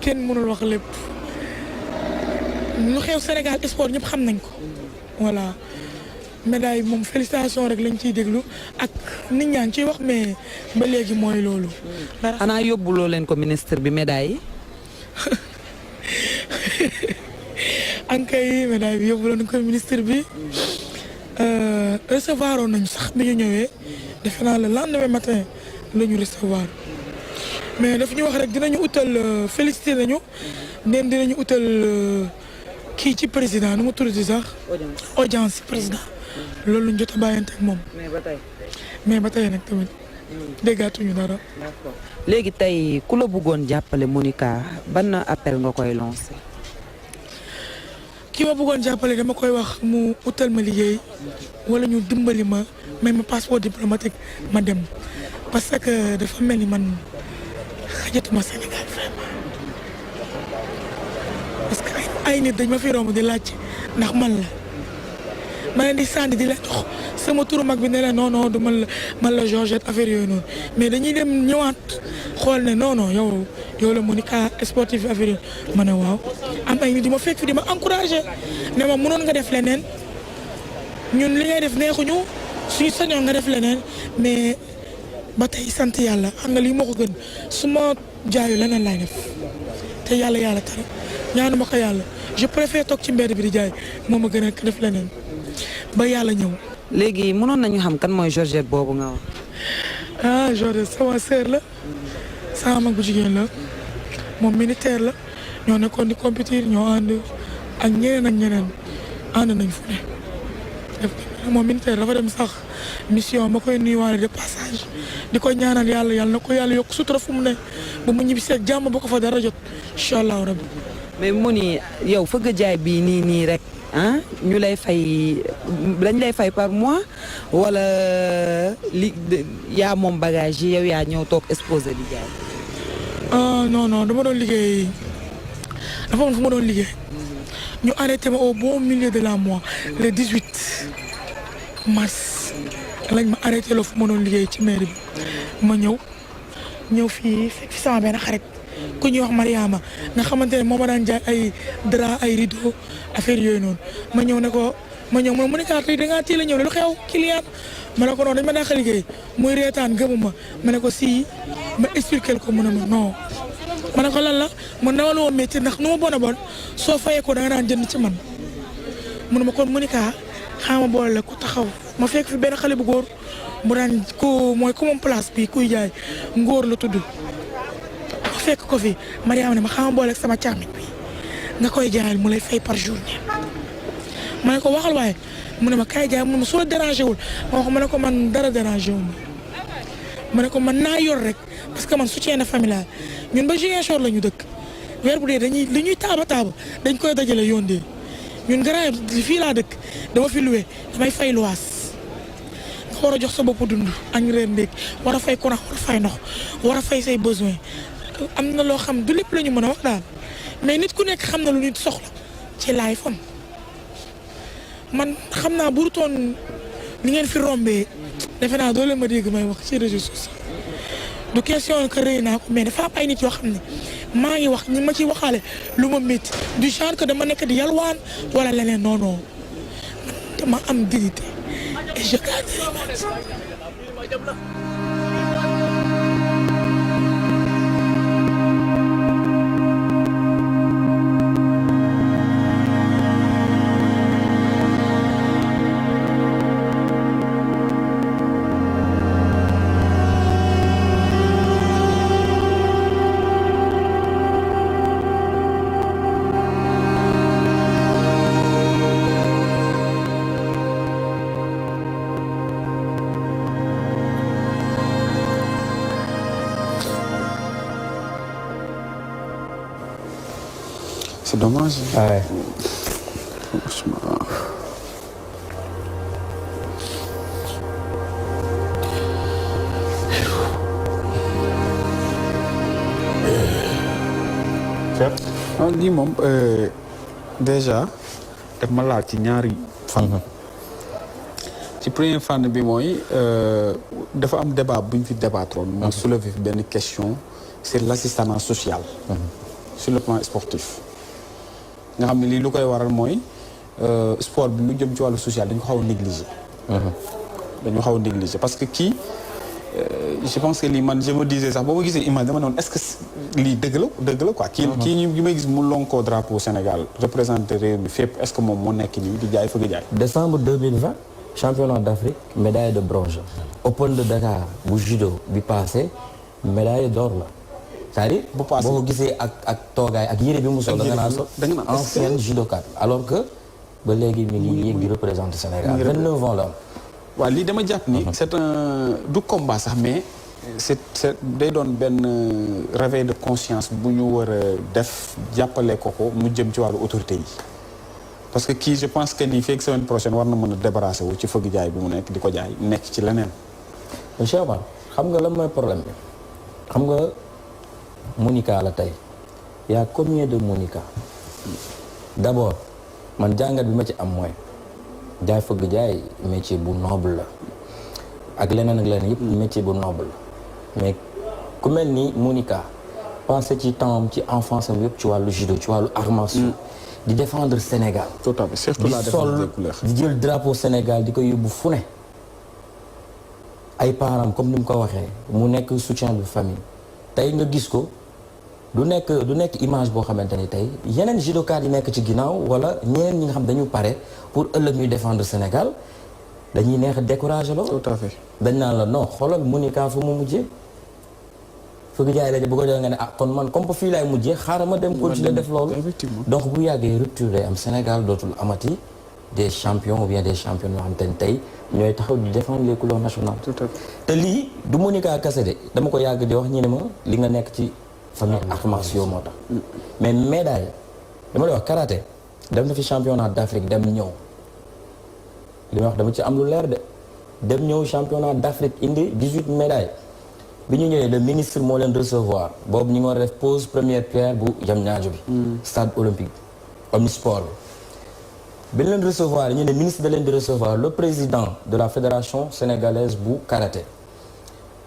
kenn mënul wax lépp lu xew Sénégal sport ñëpp xam nañ ko voilà médaille moom félicitation rek lañ ciy déglu ak nit ñaa ngi ciy wax mais ba léegi mooy loolu. xanaa yóbbuloo leen ko ministre bi médaille yi. ankay médaille bi yóbbuloo nañ ko ministre bi recevoir oon nañu sax bi ñu ñëwee defe naa le lendemain matin la ñu recevoir mais daf ñu wax rek dinañu utal félicité nañu ndéem dinañu utal kii ci président nu mu tuddati sax. audience président. loolu lañ jot a bàyyante ak moom. mais ba tey nag tamit déggaatuñu dara. léegi tey ku la bëggoon jàppale Monica ban appel nga koy lancé. ki ma bëggoon jàppale dama koy wax mu utal ma liggéey wala ñu dimbali ma may ma passeport diplomatique ma dem parce que dafa mel ni man xajatuma Sénégal vraiment parce que ay nit dañ ma fi romb di laaj ndax man la. ma leen di sànni di la jox sama turu mag bi ne la non du man la Georgette affaire yooyu noonu mais dañuy dem ñëwaat xool ne non yow la Monica sportif affaire yooyu ma ne waaw am ay nit di ma fekk fi di ma encouragé ne ma mënoon nga def leneen ñun li ngay def neexuñu suñu sañoon nga def leneen mais ba tey sant yàlla xam nga lii moo ko gën su ma jaayu leneen laay def te yàlla tere ñaanu ma ko yàlla je préfère toog ci mbedd bi di jaay moo ma gën a def leneen. ba yàlla ñëw. léegi mënoon nañu xam kan mooy Georgette boobu nga wax. Georgette sama sœur la sama mag bu jigéen la moom militaire la ñoo nekkoon di compétir ñoo ànd ak ñeneen ànd nañ fu ne. moom militaire dafa dem sax mission ma koy nuyuwaale de passage di ko ñaanal yàlla na ko yàlla yokk sutura fu mu ne ba mu ñibbi seeg jàmm ba ko fa dara jot incha allahu rabbi. mais mu ni yow fëgg jaay bii nii rek. ñu lay fay dañ lay fay par mois wala yaa moom bagage yi yow yaa ñëw toog exposé di jaay. non dama doon liggéey dafa am fu ma doon liggéey ñu arrêté ma au bon milieu de la mois le 18 mars lañ ma arrêté la fu ma doon liggéey ci mairie bi ma ñëw fii fekk fi sama benn xarit ku ñuy wax Mariama nga xamante ne moo ma daan jaay ay drap ay rideau affaire yooyu noonu ma ñëw mu ne tey da ngaa teel a ñëw lu xew client ma ne ko non dañ ma dàq liggéey muy reetaan gëmuma ma ne ko si ma expliqué ko mu ne ma non ma ne ko lan la man dama la woo métier ndax nu ma bon soo fayee ko da nga daan jënd ci man mu ne ma kon Monica xaama boole la ku taxaw ma fekk fi benn xale bu góor mu daan ko mooy ku moom place bi kuy jaay ngóor la tudd fekk ko fi Mariama ne ma xama boole ak sama càmmiñ bi nga koy jaayal mu lay fay par journée ma ne ko waxal waaye mu ne ma kaay jaay mu ne ma su la dérangé wul ma wax ma ne ko man dara dérangé wu ma ne ko man naa yor rek parce que man soutien de famille la ñun ba Ziguinchor la ñu dëkk weer bu dee li ñuy taaba dañ koy dajale yóndee ñun grand fii laa dëkk dama fi loué damay fay luwaas nga war a jox sa bopp dund añ reer ndéeg war a fay courant war a fay ndox war a fay say besoin am na loo xam du lépp la ñu mën a wax daal mais nit ku nekk xam na lu nit soxla ci laay fam man xam naa burutoon ni ngeen fi rombee defe naa doo leen ma dégg may wax ci réseaux sociaux du question que rëy naa ko mais dafa am ay nit yoo xam ne maa ngi wax ñi ma ci waxaale lu ma métti du genre que dama nekk di yalwaan wala leneen non man dama am dignité et je garde l'image. C'est dommage. Ouais. Franchement. lii moom déjà daf ma laaj ci ñaari fànn. ci premier fànn bi mooy dafa am débat bu ñu fi débattroon. ma soulever fi benn question c'est l'assistanat social. sur le plan sportif nga xam ne lii lu koy waral mooy sport bi lu jëm ci wàllu social dañu ko xaw a négliger dañu xaw a négliger parce que kii je pense que lii man je me disais sax boo ma gisee image dama ne woon est-ce que lii dëgg la quoi kii ñu may gis mu lonkoo drapeau Sénégal représenté réew mi fépp est-ce que moom moo nekk nii di jaay fëgg jaay décembre 2020 championnat d'Afrique médaille de bronze Open de Dakar bu judo bi passé médaille d'or la c'est-à-dire boo ko gisee ak toogaay ak yére bi mu sol da nga naan ancienne judokat alors que ba léegi mi ngi yéeg di représenter Sénégal 29 ans la am waaw lii dama jàpp ni c'est un du combat sax mais c'est day doon benn réveil de conscience bu ñu war a def jàppale ko mu jëm ci wàllu autorité yi parce que kii je pense que nii fekk semaine prochaine war na mën a débarrasser wu ci fëgg jaay bi mu nekk di ko jaay nekk ci leneen. monsieur Omar xam nga lan mooy problème bi xam nga Monica la tey y a combien de Monica d'abord man jàngat bi ma ci am mooy jaay fëgg jaay métier bu noble la ak leneen yëpp métier bu noble la mais ku mel ni Monica passé ci temps ci enfance am yëpp ci wàllu judo ci wàllu arts martiaux di défendre Sénégal. tout à fait surtout la défense des couleurs di jël drapeau Sénégal di ko yóbbu fu ne ay parents comme ni mu ko waxee mu nekk soutien de famille tey nga gis ko du nekk image boo xamante ni tey yeneen judokat yi nekk ci ginnaaw wala ñeneen ñi nga xam dañu pare pour ëllëg ñuy défendre Sénégal dañuy neex a décourager loo. tout à fait dañ naan la non xoolal Monica fu mu mujjee. fëgg jaay la bu ko jox nga ne kon man comme fii laay mujjee xaaral ma dem continuer def loolu donc bu yàggee rupture day am Sénégal dootul amati des champions ou bien des champions yoo xam te ne tey ñooy taxaw di défendre les couleurs nationales te lii du Monica kase de dama ko yàgg di wax ñu ne ma li nga nekk ci famille arts martiaux moo tax mais médaille dama lay wax karaté dem na fi championnat d'Afrique dem ñëw li ma wax dama ci am lu leer de dem ñëw championnat d'Afrique indi 18 médailles bi ñu ñëwee le ministre moo leen recevoir boobu ñu ngi war a def pose première pierre bu Diamniadio bi stade olympique omnisport bi leen recevoir ñu ne ministre da leen di recevoir le président de la fédération sénégalaise bu karaté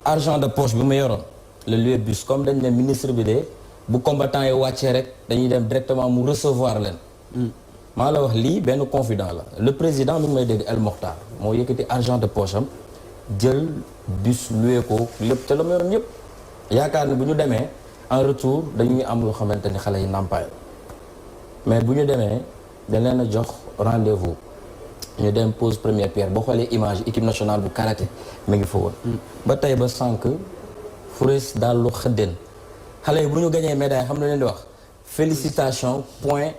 argent de poche bi mu yoroon le lieu bus comme dañ ne ministre bi de bu combattant yi wàccee rek dañuy dem directement mu recevoir leen maa la wax lii benn confident la le président mi ngi may dégg El Mokhtar moo yëkkati argent de poche am jël bus loué ko lépp te la mu yoroon yëpp yaakaar ni bu ñu demee en retour dañuy am loo xamante ni xale yi nàmpaay mais bu ñu demee dañ leen a jox rendez-vous ñu dem pose première pierre boo xoolee image équipe nationale bu karaté mi ngi fa woon ba tey ba sànq Fouris daal lu xëddeen xale yi bu ñu gañee médaille xam na leen di wax félicitations point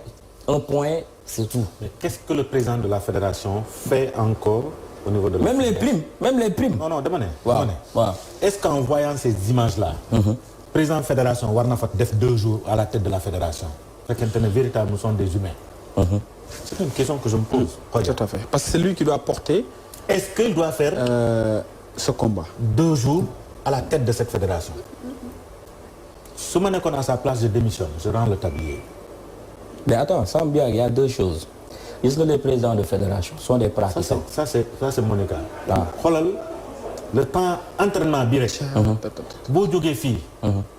un point c'est tout. Mais qu'est-ce que le président de la fédération fait encore au niveau de la même les primes. Non, dama ne. waaw waaw. Est-ce qu'en voyant ces images-là, président fédération war na fa def 2 jours à la tête de la fédération. fekkente ne véritablement nous sommes des humains. C'est une question que je me pose. Tout à fait parce que c'est lui qui doit porter. Est-ce qu'il doit faire ce combat 2 jours à la tête de cette fédération? Su ma nekkoon à sa place je démissionne, je rends le tablier. Mais attends, Sam Biag, il y a 2 choses. Est-ce que les présidents de fédération sont des praticiens? Ça c'est Monica. Ah. Xoolal le temps entraînement bi rek. boo jógee fii.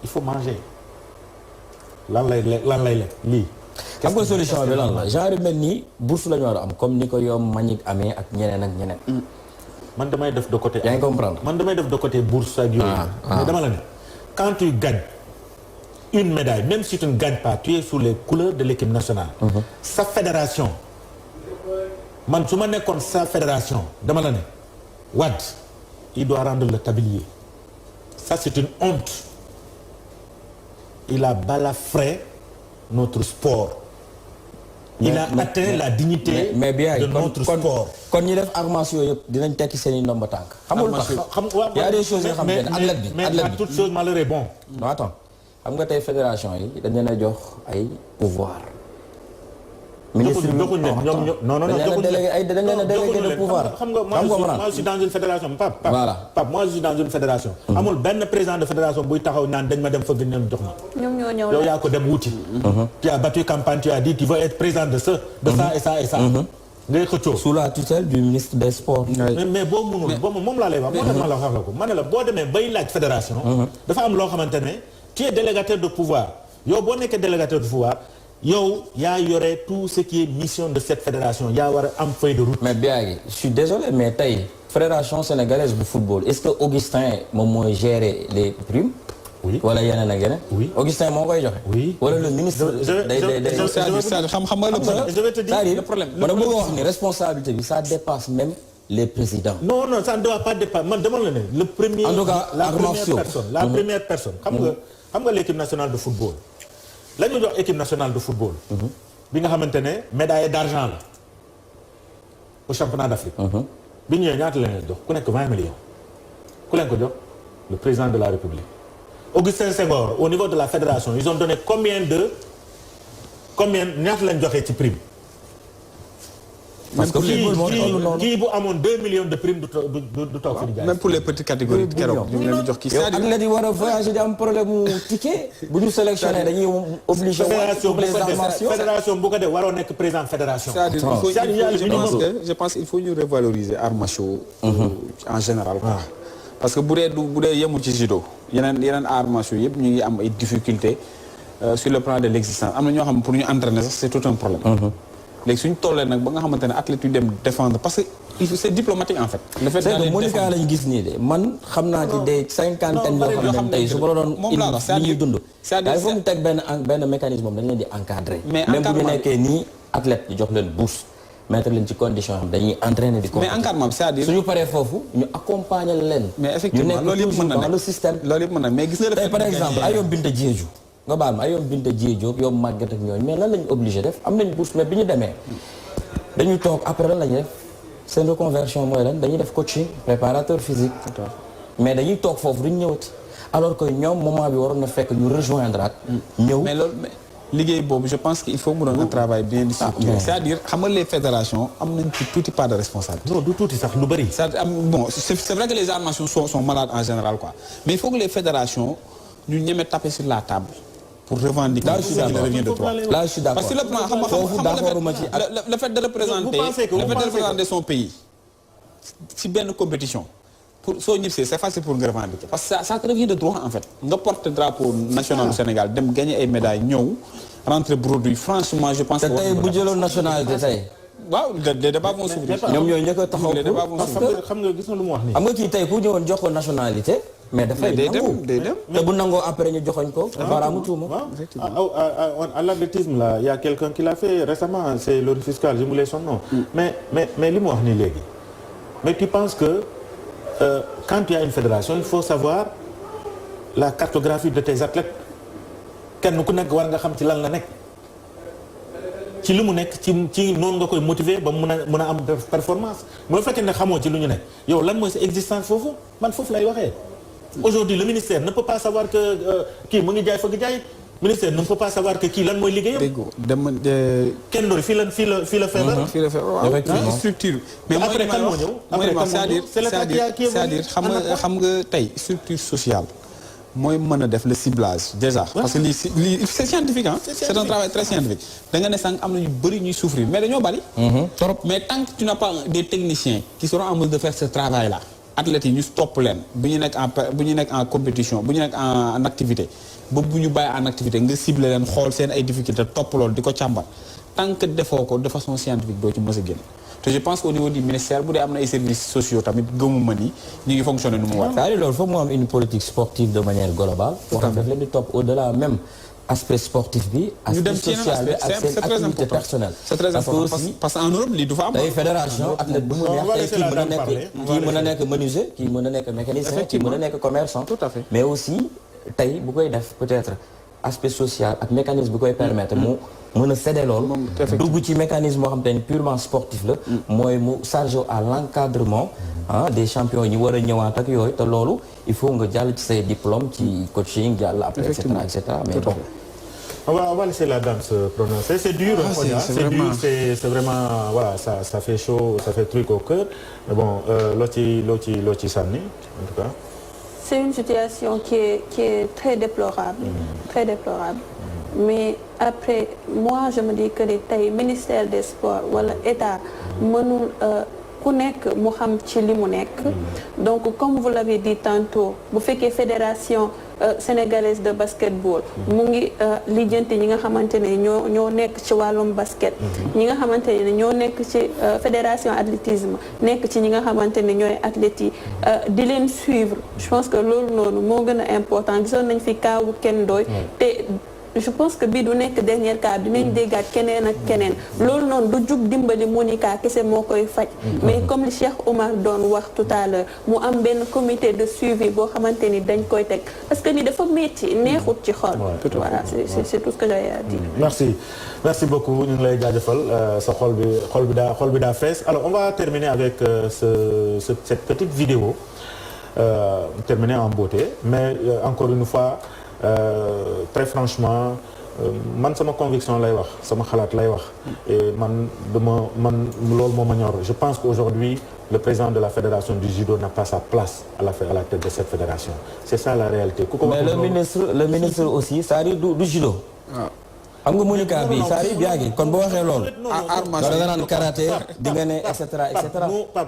il faut manger. lan lay lekk lii. xam nga solution bi lan la genre yu mel nii bourse la ñu war a am comme ni ko yow Manick amee ak ñeneen ak ñeneen. man damay def de côté. yaa ngi comprendre. man damay def de côté bourse ak yooyu. mais dama la ne quand tu gagnes une médaille même si tu ne gagnes pas tu es sous les couleurs de l'équipe nationale. sa fédération. man su ma nekkoon sa fédération dama la ne Wade il doit rendre le tablier. Ça c'est une honte. Il a balafré notre sport. Il a atteint la dignité de notre sport. kon ñi def armation yëpp dinañ tekki seen i ndomba tànk. xamul tax y a des choses yoo xam ne athlète bi mais pas toute chose malheur est bon. non attends xam nga tey fédération yi dañ leen a jox ay pouvoir. ministre bi non dañ leen a délégué de pouvoir. xam nga moi je suis dans une fédération Pape. voilà Pape moi je suis dans une fédération. amul benn président de fédération buy taxaw naan dañ ma dem fëgg ñoom jox ma. ñoom ñoo ñëw yow yaa ko dem wuti. tu as battu campagne tu as dit tu veux être président de ça et ça et ça. ngay xëccoo. sous la tutelle du ministre des sports. mais boo mënul moom laa lay wax. moo tax ma la wax la ko ma ne la boo demee bay laaj fédération. dafa am loo xamante ne tu es délégataire de pouvoir yow boo nekkee délégataire du pouvoir yow yaa yore tout ce qui est mission de cette fédération yaa war a am feuille de route. mais Biagui je suis désolé mais tey fédération sénégalaise bu football est-ce que Augustin moom mooy gérer les primes. oui wala yeneen ak yeneen. oui Augustin moo koy joxe. oui wala le ministre. xam nga je vais te dire le problème. ma bëgg wax ni responsabilité bi ça dépasse même les présidents. non ça ne doit pas dépasser man dama la ne le premier. en tout cas la première personne xam nga l'équipe nationale de football. la ñu jox équipe nationale de football. bi nga xamante ne médaille d'argent la au championnat d'Afrique. bi ñëwee ñaata la leen jox ku nekk 20 millions. ku leen ko jox le président de la République. Augustin Senghor au niveau de la fédération ils ont donné combien ñaata lañ joxee ci prime. parce que kii bu amoon 2 millions de prime du toog fi di jaay. même pour les petites catégories keroog ñu ngi leen di jox kii. c'est-à-dire athlètes yi war a voyager di am problème mu ticket. bu ñu sélectionné dañuy obligé. fédération bu ko def waroo nekk président fédération. je pense il faut ñu revaloriser arts martiaux en général quoi. parce que bu dee yemul ci judo yeneen arts martiaux yëpp ñu ngi am ay difficultés sur le plan de l'existence am na ñoo xam pour ñu entraîner sax c'est tout un problème. léegi suñu tollee nag ba nga xamante ne athlètes yu dem défendre parce que c'est diplomatique en fait. le fait que Monica lañ gis nii de man xam naa ci des cinquantaine yoo xam ne tey su ma la doon indi ñuy dund. c'est-à-dire il faut ñu teg benn mécanisme moom dañ leen di encadrer. même bu ñu nekkee nii athlète ñu jox leen bourse mettre leen ci condition xam dañuy entraîner di. mais encadrement c'est-à-dire suñu paree foofu ñu accompagner leen. mais effectivement loolu yëpp mën na dans le système. loolu yëpp mën na mais gis nga tey par exemple ay yoom Binta Diédhiou nga baal ma ay yoom Binta Diédhiou yow màgget ak ñooñu mais lan lañu obligé def am nañ bourse mais bi ñu demee dañu toog après lan lañu def seen reconversion mooy lan dañuy def coaching préparateur physique mais dañuy toog foofu duñ ñëwati alors que ñoom moment bi waroon na fekk ñu rejoindre ak ñëw mais loolu liggéey boobu je pense qu'il faut mu doon un travail bien structuré c'est-à-dire xam nga les fédérations am nañ ci tuuti part de responsabilité. non du tuuti sax lu bari. bon c'est vrai que les arts martiaux sont malades en général quoi mais il faut que les fédérations ñu ñeme taper sur la table pour revendiquer. là je suis d'accord là je suis d'accord parce que le plan le fait de représenter son pays ci benn compétition pour soo ñibbisee c'est facile pour nga revendiquer parce que ça te revient de droit en fait nga porte drapeau national du Sénégal dem gagner ay médailles ñëw rentrer brodouille franchement je pense que. te tey bu jëloon nationalité tey. waaw les débats vont s'ouvrir. ñoom ñooy njëkk a taxaw xam nga gis na lu mu wax nii. xam nga kii tey ku ñëwoon jox ko nationalité. mais dafay nangu day dem te bu nangoo après ñu joxoñ ko. baaraamu tuuma. à l'athlétisme là il y a quelqu'un qui l'a fait récemment c'est Lori Fiscal je voulais son nom. mais li mu wax nii léegi. mais tu penses que quand tu as une fédération il faut savoir la cartographie de tes athlètes kenn ku nekk war nga xam ci lan la nekk. ci li mu nekk ci noonu nga koy motiver ba mën a am performance mais bu fekkee ne xamoo ci lu ñu nekk yow lan mooy sa existence foofu man foofu lay waxee. aujourd'hui le ministère ne peut pas savoir que kii mu ngi jaay fëgg jaay ministère ne peut pas savoir que kii lan mooy liggéeyam. kenn doon fii la feebar. effectivement structure. mais après kan moo ñëw après kan moo ñëw c'est-à-dire xam nga tey structure sociale. mooy mën a def le ciblage déjà. parce que lii c'est scientifique ah. c'est un travail très scientifique. da nga ne sànq am na ñu bëri ñuy souffrir mais dañoo bëri. trop mais tant que tu n'as pas des techniciens qui seront en mesure de faire ce travail là. athlètes yi ñu topp leen bu ñu nekk en compétition bu ñu nekk en activité ba bu ñu bàyyi en activité nga ciblé leen xool seen ay difficultés topp loolu di ko càmbar tant que defoo ko de façon scientifique doo ci mës a génn. te je pense qu'au niveau du ministère bu dee am na ay services sociaux tamit gëmuma ni ñu ngi fonctionner nu mu war. c'est-à-dire loolu foog mu am une politique sportive de manière globale. boo xam ne daf leen di topp au-delà même aspect sportif bi. aspect social bi ak seen activité personnelle. c'est très important parce que en Europe lii du fa am. tey fédération athlète bu mu neex tey kii mën a nekk menuisier kii mën a nekk mécanicien kii mën a nekk commerçant. tout à fait mais aussi tey bu koy def peut-être aspect social ak mécanisme bi koy permettre mu. mën a séddee lool dugg ci mécanisme moo xam te ne purement sportif la mooy mu chargé à l'encadrement des champions yi ñu war a ñëwaat ak yooyu te loolu il faut nga jàll ci say diplôme ci coaching jàll après et cetera mais bon on va laisser la dame se prononcer c'est dur c'est dur c'est vraiment voilà ça fait chaud ça fait truc au cœur mais bon loo ci sànni en tout cas c'est une situation qui est très déplorable très déplorable mais après moi je me dis que ni tey ministère des sports wala état mënul ku nekk mu xam ci li mu nekk donc comme vous l'avez dit tantôt bu fekkee fédération sénégalaise de basketball mu ngi lijjanti ñi nga xamante ne ñoo nekk ci wàllum basket ñi nga xamante ne ñoo nekk ci fédération athlétisme nekk ci ñi nga xamante ne ñooy athlètes yi di leen suivre je pense que loolu noonu moo gën a important gisoon nañ fi kaawu kenn doy te je pense que bii du nekk dernier cas dinañ déggaat keneen ak keneen loolu noonu du jug dimbali Monica kese moo koy faj mais comme li Cheikh Oumar doon wax tout à l'heure mu am benn comité de suivi boo xamante ni dañ koy teg parce que ni dafa métti neexut ci xol voilà c'est tout ce que j'ai à dire. merci beaucoup ñu ngi lay jaajëfal sa xol bi daa fees alors on va terminer avec cette petite vidéo terminer en beauté mais encore une fois très franchement man sama conviction lay wax sama xalaat lay wax et man loolu moo ma ñor je pense qu'aujourd'hui le président de la fédération du judo n'a pas sa place à la tête de cette fédération c'est ça la réalité. mais le ministre aussi c'est-à-dire du judo. xam nga Monica bi c'est-à-dire biagi kon boo waxee loolu. da nga naan karaté di nga ne et cetera.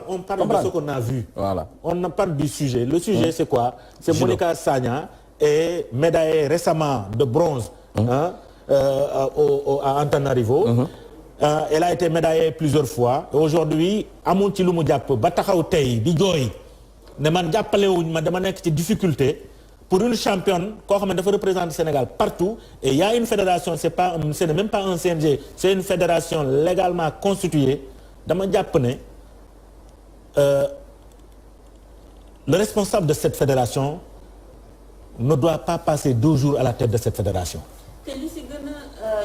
on parle de ce qu'on a vu. voilà on parle du sujet. Le sujet c'est quoi? C'est judo. Monica Sagna est médaillée récemment de bronze à Antananarivo. Elle a été médaillée plusieurs fois. Aujourd'hui amul ci lu mu jàpp ba taxaw tey di jooy ne man jàppalewuñ ma dama nekk ci difficulté pour une championne koo xam ne dafa représenter Sénégal partout et il y a une fédération ce n'est même pas un CNG c'est une fédération légalement constituée dama jàpp ne le responsable de cette fédération ne doit pas passer 2 jours à la tête de cette fédération. te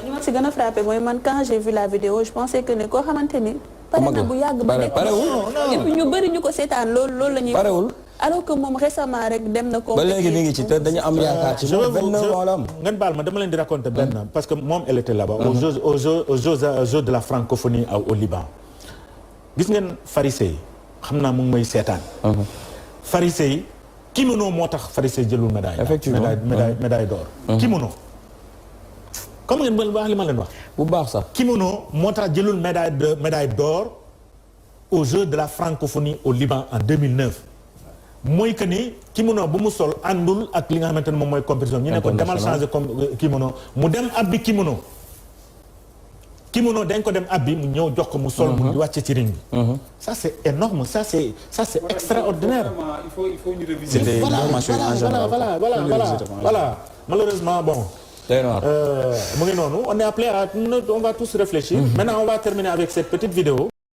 li ma si gën a frappé mooy man quand j'ai vu la vidéo je pensais que ne koo xamante ni. pare na bu yàgg ba nekk et puis ñu bëri ñu ko seetaan loolu la ñuy. parewul alors que moom récemment rek dem na. ba léegi mi ngi ci te dañu am yaakaar ci moom 29 ans la am. ngeen baal ma dama leen di raconter benn parce que moom elle était là-bas. aux Jeux de la francophonie au Liban. gis ngeen Farisey xam naa mu ngi may seetaan. Farisey kimono moo tax Farisey jëlul médaille. effectivement médaille d'or. kimono. comme ngeen baax li ma leen wax. bu baax sax kimono moo tax jëlul médaille d'or aux Jeux de la francophonie au Liban en 2009. mooy que ni kimono bu mu sol àndul ak li nga xamante ne moom mooy compétition ñu ne ko demal changer kimono mu dem abbi kimono dañ ko dem abbi mu ñëw jox ko mu sol mu wàcce ci ring bi. ça c'est énorme ça c'est extraordinaire. il faut ñu revisiter l'information en général. voilà malheureusement bon. mu ngi noonu on est appelé à on va tous réfléchir. Maintenant on va terminer avec cette petite vidéo.